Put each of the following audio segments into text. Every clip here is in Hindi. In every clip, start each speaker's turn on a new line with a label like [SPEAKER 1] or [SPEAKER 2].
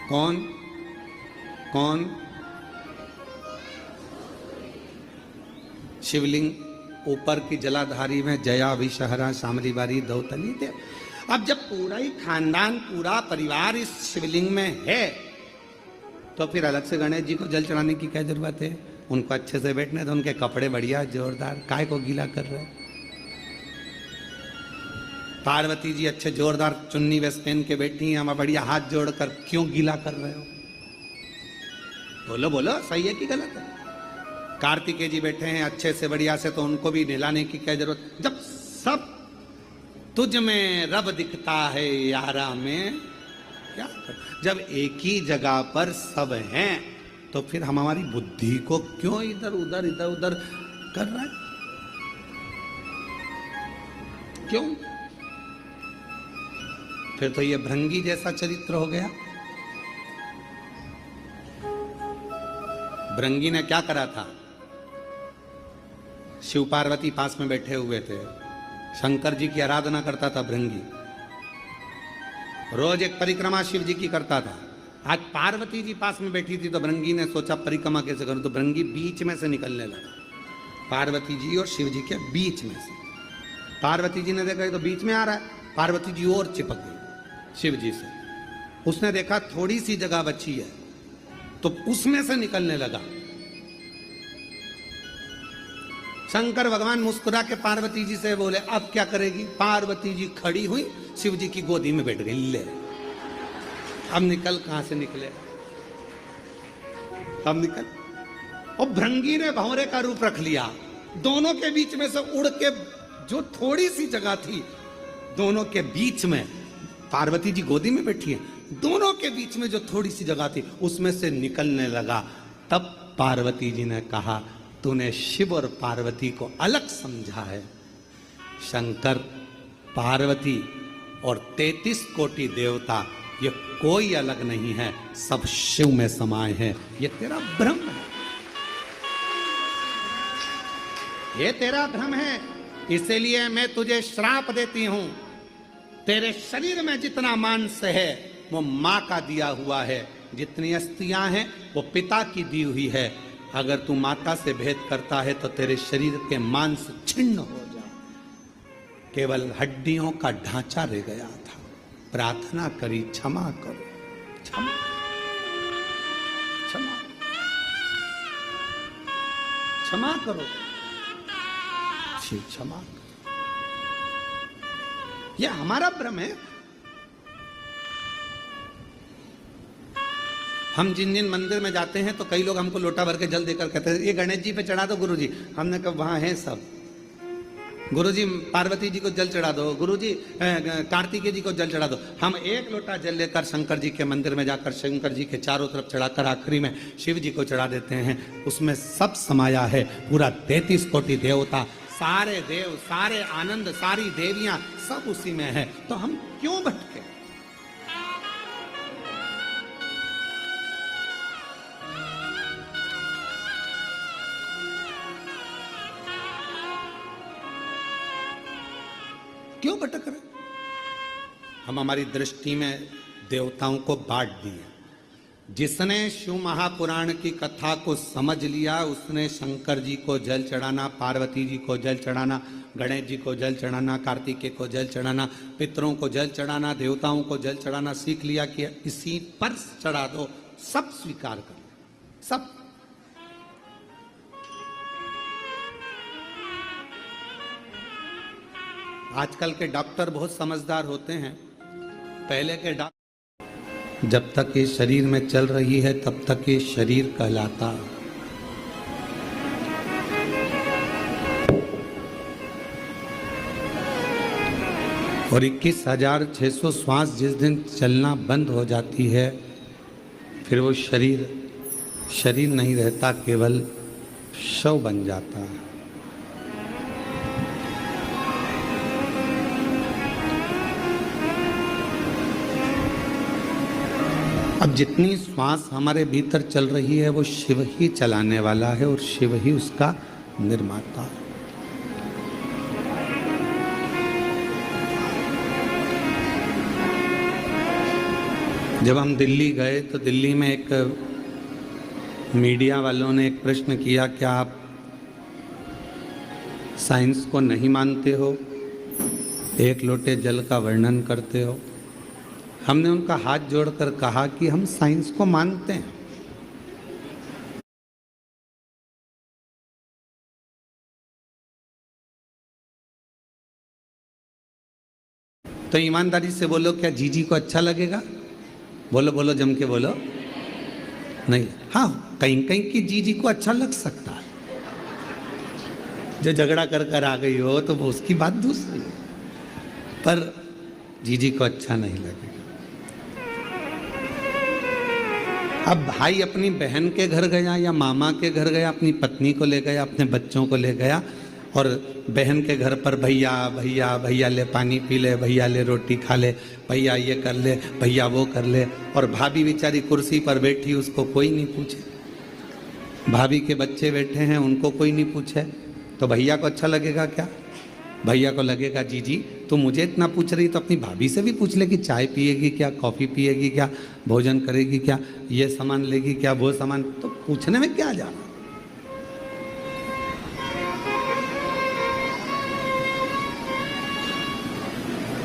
[SPEAKER 1] कौन कौन? शिवलिंग ऊपर की जलाधारी में जया विषहरा शामली बारी दौतली देव। अब जब पूरा ही खानदान पूरा परिवार इस शिवलिंग में है तो फिर अलग से गणेश जी को जल चढ़ाने की क्या जरूरत है? उनको अच्छे से बैठने दो, उनके कपड़े बढ़िया जोरदार, काय को गीला कर रहे? पार्वती जी अच्छे जोरदार चुन्नी वेस्ट पहन के बैठी हैं, हम बढ़िया हाथ जोड़कर क्यों गीला कर रहे हो? बोलो बोलो, सही है कि गलत है? कार्तिकेय जी बैठे हैं अच्छे से बढ़िया से, तो उनको भी नहलाने की क्या जरूरत? जब सब तुझ में रब दिखता है यारा में क्या कर? जब एक ही जगह पर सब हैं तो फिर हम हमारी बुद्धि को क्यों इधर उधर कर रहे हैं? क्यों? फिर तो ये भृंगी जैसा चरित्र हो गया। भृंगी ने क्या करा था? शिव पार्वती पास में बैठे हुए थे, शंकर जी की आराधना करता था भृंगी, रोज एक परिक्रमा शिव जी की करता था। आज पार्वती जी पास में बैठी थी तो भृंगी ने सोचा परिक्रमा कैसे करूं, तो भृंगी बीच में से निकलने लगा, पार्वती जी और शिव जी के बीच में से। पार्वती जी ने देखा ये तो बीच में आ रहा है, पार्वती जी और चिपक गई शिव जी से। उसने देखा थोड़ी सी जगह बची है तो उसमें से निकलने लगा। शंकर भगवान मुस्कुरा के पार्वती जी से बोले अब क्या करेगी? पार्वती जी खड़ी हुई, शिव जी की गोदी में बैठ गई। ले अब निकल, कहां से निकले? अब निकल। और भृंगी ने भंवरे का रूप रख लिया, दोनों के बीच में से उड़ के, जो थोड़ी सी जगह थी दोनों के बीच में, पार्वती जी गोदी में बैठी है, दोनों के बीच में जो थोड़ी सी जगह थी उसमें से निकलने लगा। तब पार्वती जी ने कहा तूने शिव और पार्वती को अलग समझा है। शंकर, पार्वती और 33 कोटि देवता ये कोई अलग नहीं है, सब शिव में समाये हैं। ये तेरा भ्रम है, ये तेरा भ्रम है। इसीलिए मैं तुझे श्राप देती हूं। तेरे शरीर में जितना मांस है वो मां का दिया हुआ है, जितनी अस्थियां हैं वो पिता की दी हुई है। अगर तू माता से भेद करता है तो तेरे शरीर के मांस छिन्न हो जाए, केवल हड्डियों का ढांचा रह गया था। प्रार्थना करी क्षमा करो, क्षमा क्षमा क्षमा करो, क्षमा करो। यह हमारा भ्रम है। हम जिन जिन मंदिर में जाते हैं तो कई लोग हमको लोटा भर के जल देकर कहते हैं ये गणेश जी पे चढ़ा दो गुरुजी। हमने कहा वहां है सब। गुरुजी पार्वती जी को जल चढ़ा दो, गुरुजी कार्तिकेय जी को जल चढ़ा दो। हम एक लोटा जल लेकर शंकर जी के मंदिर में जाकर शंकर जी के चारों तरफ चढ़ाकर आखिरी में शिव जी को चढ़ा देते हैं। उसमें सब समाया है, पूरा 33 कोटि देवता, सारे देव, सारे आनंद, सारी देवियां सब उसी में है। तो हम क्यों भटके? क्यों भटक रहे? हम हमारी दृष्टि में देवताओं को बांट दिए। जिसने शिव महापुराण की कथा को समझ लिया उसने शंकर जी को जल चढ़ाना, पार्वती जी को जल चढ़ाना, गणेश जी को जल चढ़ाना, कार्तिकेय को जल चढ़ाना, पितरों को जल चढ़ाना, देवताओं को जल चढ़ाना सीख लिया कि इसी पर चढ़ा दो, सब स्वीकार कर, सब। आजकल के डॉक्टर बहुत समझदार होते हैं। पहले के डॉक्टर जब तक ये शरीर में चल रही है तब तक ये शरीर कहलाता। और 21,600 श्वास जिस दिन चलना बंद हो जाती है फिर वो शरीर नहीं रहता, केवल शव बन जाता है। अब जितनी श्वास हमारे भीतर चल रही है वो शिव ही चलाने वाला है और शिव ही उसका निर्माता है। जब हम दिल्ली गए तो दिल्ली में एक मीडिया वालों ने एक प्रश्न किया, क्या आप साइंस को नहीं मानते हो, एक लोटे जल का वर्णन करते हो? हमने उनका हाथ जोड़कर कहा कि हम साइंस को मानते हैं, तो ईमानदारी से बोलो, क्या जीजी को अच्छा लगेगा? बोलो बोलो, जम के बोलो। नहीं, हाँ, कहीं कहीं की जीजी को अच्छा लग सकता है, जो झगड़ा कर कर आ गई हो तो वो उसकी बात दूसरी है, पर जीजी को अच्छा नहीं लगेगा। अब भाई अपनी बहन के घर गया या मामा के घर गया, अपनी पत्नी को ले गया, अपने बच्चों को ले गया, और बहन के घर पर भैया भैया भैया ले पानी पी ले, भैया ले रोटी खा ले, भैया ये कर ले, भैया वो कर ले, और भाभी बेचारी कुर्सी पर बैठी, उसको कोई नहीं पूछे। भाभी के बच्चे बैठे हैं, उनको कोई नहीं पूछे, तो भैया को अच्छा लगेगा क्या? भैया को लगेगा जीजी तू मुझे इतना पूछ रही तो अपनी भाभी से भी पूछ ले कि चाय पिएगी क्या, कॉफ़ी पिएगी क्या, भोजन करेगी क्या, ये सामान लेगी क्या, वो सामान, तो पूछने में क्या जाना।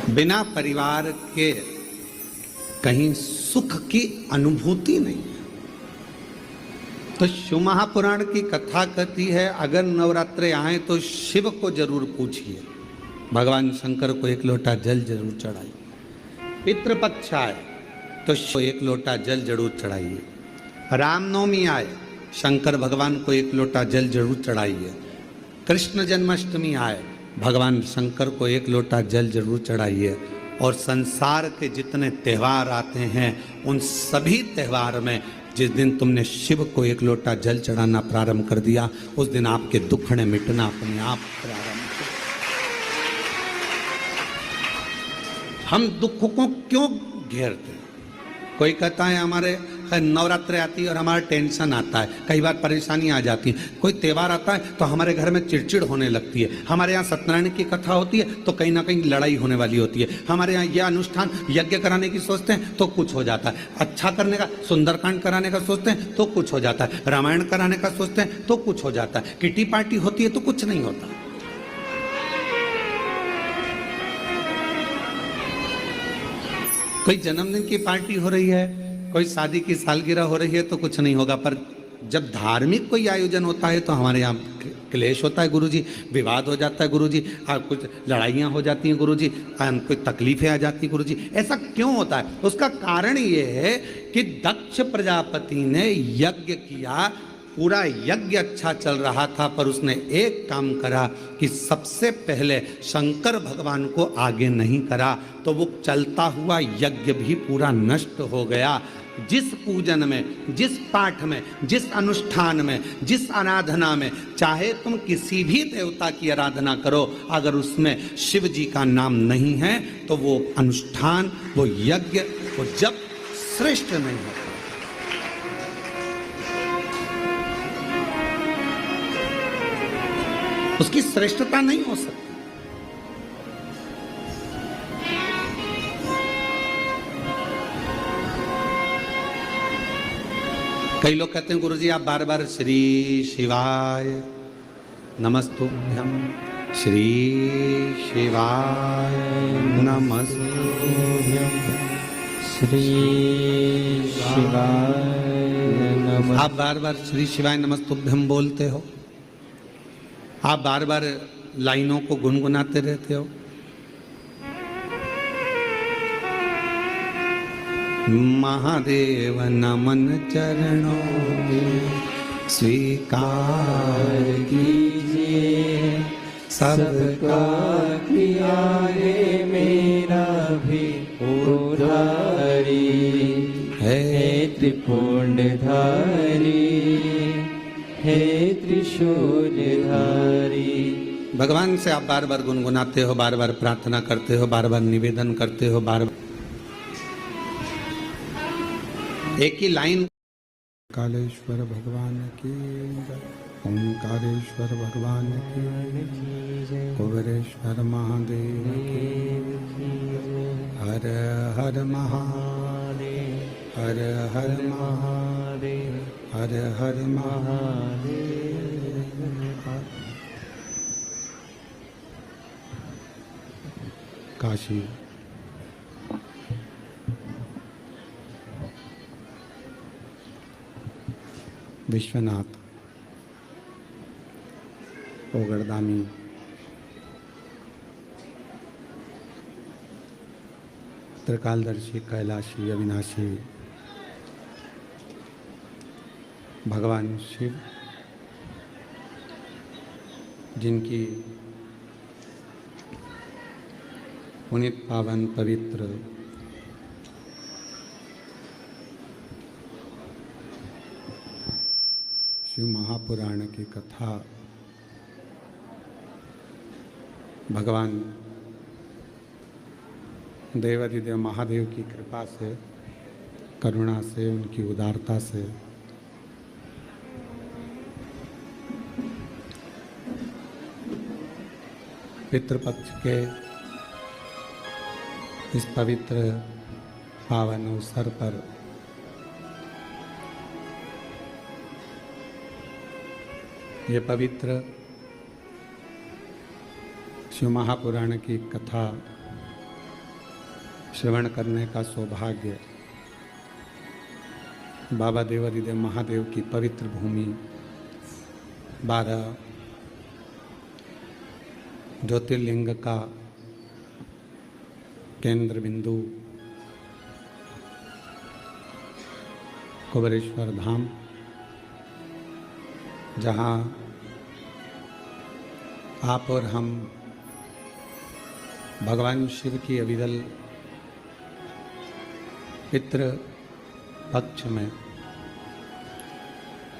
[SPEAKER 1] बिना परिवार के कहीं सुख की अनुभूति नहीं है। तो शिव महापुराण की कथा कहती है, अगर नवरात्रे आए तो शिव को जरूर पूछिए, भगवान शंकर को एक लोटा जल जरूर चढ़ाइए। पितृपक्ष आए तो शिव एक लोटा जल जरूर चढ़ाइए। रामनवमी आए, शंकर भगवान को एक लोटा जल जरूर चढ़ाइए। कृष्ण जन्माष्टमी आए, भगवान शंकर को एक लोटा जल जरूर चढ़ाइए। और संसार के जितने त्यौहार आते हैं, उन सभी त्यौहार में जिस दिन तुमने शिव को एक लोटा जल चढ़ाना प्रारंभ कर दिया, उस दिन आपके दुखड़े मिटना अपने आप प्रारंभ हो। हम दुख को क्यों घेरते हैं? कोई कहता है हमारे नवरात्रि आती है और हमारा टेंशन आता है, कई बार परेशानी आ जाती है, कोई त्यौहार आता है तो हमारे घर में चिड़चिड़ होने लगती है, हमारे यहाँ सत्यनारायण की कथा होती है तो कहीं ना कहीं लड़ाई होने वाली होती है, हमारे यहाँ यह अनुष्ठान यज्ञ कराने की सोचते हैं तो कुछ हो जाता है, अच्छा करने का, सुंदरकांड कराने का सोचते हैं तो कुछ हो जाता है, रामायण कराने का सोचते हैं तो कुछ हो जाता है, किटी पार्टी होती है तो कुछ नहीं होता। कोई जन्मदिन की पार्टी हो रही है, कोई शादी की सालगिरह हो रही है तो कुछ नहीं होगा, पर जब धार्मिक कोई आयोजन होता है तो हमारे यहाँ क्लेश होता है गुरुजी, विवाद हो जाता है गुरुजी, कुछ लड़ाइयाँ हो जाती हैं गुरुजी, कोई तकलीफें आ जाती हैं गुरुजी। ऐसा क्यों होता है? उसका कारण ये है कि दक्ष प्रजापति ने यज्ञ किया, पूरा यज्ञ अच्छा चल रहा था, पर उसने एक काम करा कि सबसे पहले शंकर भगवान को आगे नहीं करा, तो वो चलता हुआ यज्ञ भी पूरा नष्ट हो गया। जिस पूजन में, जिस पाठ में, जिस अनुष्ठान में, जिस आराधना में, चाहे तुम किसी भी देवता की आराधना करो, अगर उसमें शिव जी का नाम नहीं है तो वो अनुष्ठान, वो यज्ञ, वो जप श्रेष्ठ नहीं होता। उसकी श्रेष्ठता नहीं हो सकती। कई लोग कहते हैं गुरुजी आप बार बार श्री शिवाय नमस्तुभ्यम, श्री शिवाय नमस्तुभ्यम,
[SPEAKER 2] श्री शिवाय नमः।
[SPEAKER 1] आप बार बार श्री शिवाय नमस्तुभ्यम बोलते हो, आप बार बार लाइनों को गुनगुनाते रहते हो। महादेव नमन चरणों में स्वीकार कीजिए, सबका
[SPEAKER 2] किया रे मेरा भी उधारी, हे त्रिपुंडधारी, हे त्रिशूलधारी।
[SPEAKER 1] भगवान से आप बार बार गुनगुनाते हो, बार बार प्रार्थना करते हो, बार बार निवेदन करते हो, बार बार एक ही लाइन। कालेश्वर भगवान की जय, ओंकारेश्वर भगवान की जय, कुबेरेश्वर महादेव की जय, हर हर महादेव। हर हर
[SPEAKER 2] महादेव
[SPEAKER 1] हर हर
[SPEAKER 2] महादेव।
[SPEAKER 1] काशी विश्वनाथ ओगरदामी त्रिकालदर्शी कैलाशी अविनाशी भगवान शिव, जिनकी पुनीत पावन पवित्र शिव महापुराण की कथा भगवान देवाधिदेव महादेव की कृपा से, करुणा से, उनकी उदारता से पितृपक्ष के इस पवित्र पावन अवसर पर ये पवित्र शिव महापुराण की कथा श्रवण करने का सौभाग्य बाबा देवाधिदेव महादेव की पवित्र भूमि 12 ज्योतिर्लिंग का केंद्र बिंदु कुबेरेश्वर धाम, जहाँ आप और हम भगवान शिव की अविरल पितृ पक्ष में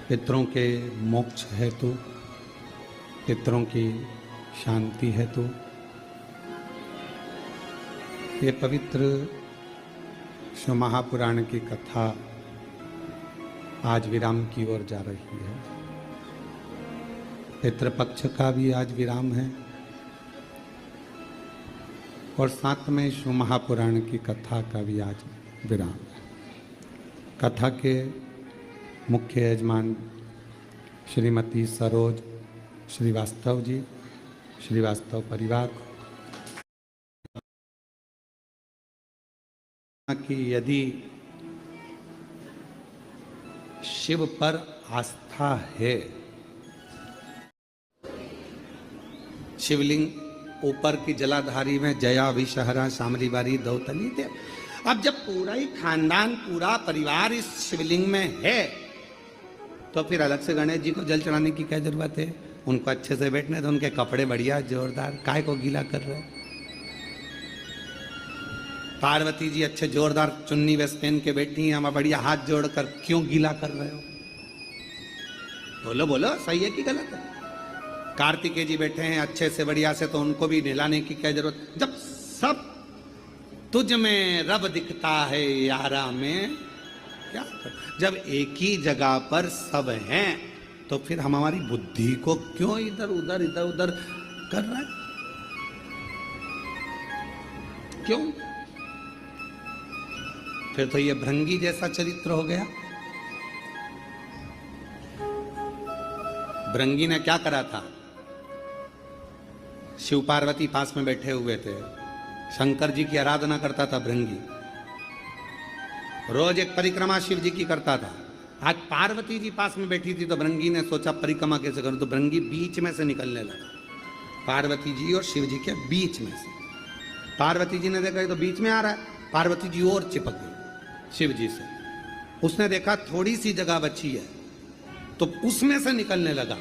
[SPEAKER 1] पितरों के मोक्ष हेतु, पितरों की शांति हेतु ये पवित्र शिव महापुराण की कथा आज विराम की ओर जा रही है। पितृपक्ष का भी आज विराम है और साथ में शिव महापुराण की कथा का भी आज विराम है। कथा के मुख्य यजमान श्रीमती सरोज श्रीवास्तव जी, श्रीवास्तव परिवार कि यदि शिव पर आस्था है, शिवलिंग ऊपर की जलाधारी में जया विषहरा सामरी बारी दौतली थे। अब जब पूरा ही खानदान, पूरा परिवार इस शिवलिंग में है, तो फिर अलग से गणेश जी को जल चढ़ाने की क्या जरूरत है? उनको अच्छे से बैठने तो, उनके कपड़े बढ़िया जोरदार, काय को गीला कर रहे? पार्वती जी अच्छे जोरदार चुन्नी वेस्ट पहन के बैठी हैं, हम बढ़िया हाथ जोड़कर क्यों गीला कर रहे हो? बोलो बोलो, सही है कि गलत है? कार्तिकेय जी बैठे हैं अच्छे से बढ़िया से, तो उनको भी नहलाने की क्या जरूरत? जब सब तुझ में रब दिखता है यारा में क्या कर? जब एक ही जगह पर सब हैं, तो फिर हमारी बुद्धि को क्यों इधर उधर कर रहा है? क्यों? फिर तो ये भृंगी जैसा चरित्र हो गया। भृंगी ने क्या करा था? शिव पार्वती पास में बैठे हुए थे, शंकर जी की आराधना करता था भृंगी, रोज एक परिक्रमा शिव जी की करता था। आज पार्वती जी पास में बैठी थी, तो भृंगी ने सोचा परिक्रमा कैसे करूं, तो भृंगी बीच में से निकलने लगा, पार्वती जी और शिव जी के बीच में से। पार्वती जी ने देखा ये तो बीच में आ रहा है, पार्वती जी और चिपक गई शिव जी से। उसने देखा थोड़ी सी जगह बची है, तो उसमें से निकलने लगा।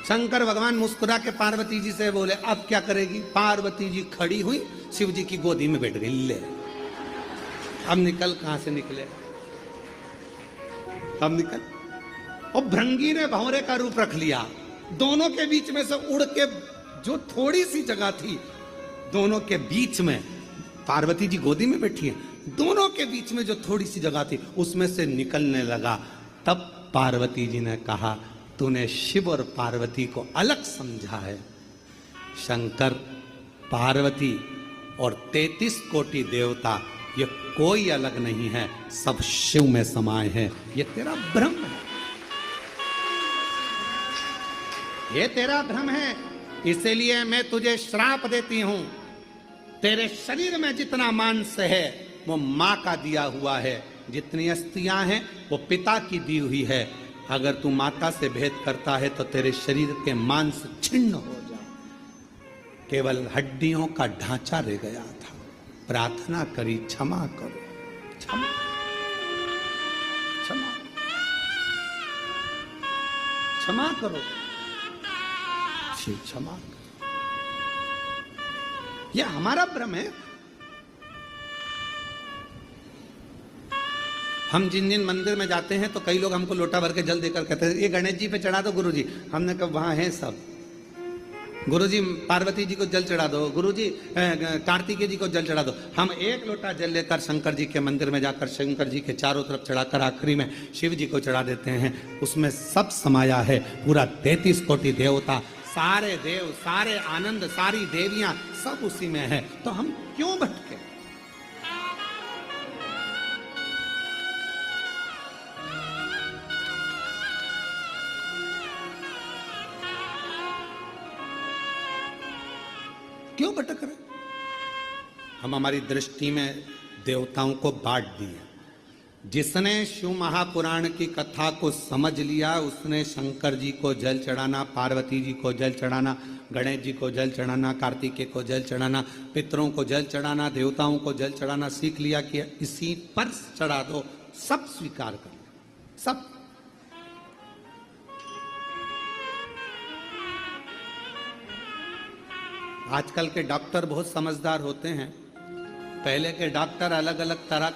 [SPEAKER 1] शंकर भगवान मुस्कुरा के पार्वती जी से बोले अब क्या करेगी? पार्वती जी खड़ी हुई, शिव जी की गोदी में बैठ गई। ले अब निकल, कहां से निकले? अब निकल। और भृंगी ने भंवरे का रूप रख लिया, दोनों के बीच में से उड़ के, जो थोड़ी सी जगह थी दोनों के बीच में, पार्वती जी गोदी में बैठी है, दोनों के बीच में जो थोड़ी सी जगह थी उसमें से निकलने लगा। तब पार्वती जी ने कहा तूने शिव और पार्वती को अलग समझा है। शंकर, पार्वती और 33 कोटि देवता ये कोई अलग नहीं है, सब शिव में समाये हैं। ये तेरा भ्रम है, ये तेरा भ्रम है। इसीलिए मैं तुझे श्राप देती हूं। तेरे शरीर में जितना मांस है वो मां का दिया हुआ है, जितनी अस्थियां हैं वो पिता की दी हुई है। अगर तू माता से भेद करता है तो तेरे शरीर के मांस छिन्न हो जाए, केवल हड्डियों का ढांचा रह गया था। प्रार्थना करी, क्षमा करो, क्षमा क्षमा क्षमा करो, क्षमा करो। यह हमारा भ्रम है। हम जिन जिन मंदिर में जाते हैं तो कई लोग हमको लोटा भर के जल देकर कहते हैं ये गणेश जी पे चढ़ा दो गुरुजी। हमने कहा वहां है सब। गुरुजी पार्वती जी को जल चढ़ा दो, गुरुजी कार्तिकेय जी को जल चढ़ा दो। हम एक लोटा जल लेकर शंकर जी के मंदिर में जाकर शंकर जी के चारों तरफ चढ़ाकर आखिरी में शिव जी को चढ़ा देते हैं। उसमें सब समाया है, पूरा 33 कोटि देवता, सारे देव, सारे आनंद, सारी देवियां सब उसी में है। तो हम क्यों भटके? क्यों भटक रहे? हम हमारी दृष्टि में देवताओं को बांट दिए। जिसने शिव महापुराण की कथा को समझ लिया उसने शंकर जी को जल चढ़ाना, पार्वती जी को जल चढ़ाना, गणेश जी को जल चढ़ाना, कार्तिकेय को जल चढ़ाना, पितरों को जल चढ़ाना, देवताओं को जल चढ़ाना सीख लिया कि इसी पर चढ़ा दो, सब स्वीकार कर लो, सब। आजकल के डॉक्टर बहुत समझदार होते हैं। पहले के डॉक्टर अलग अलग तरह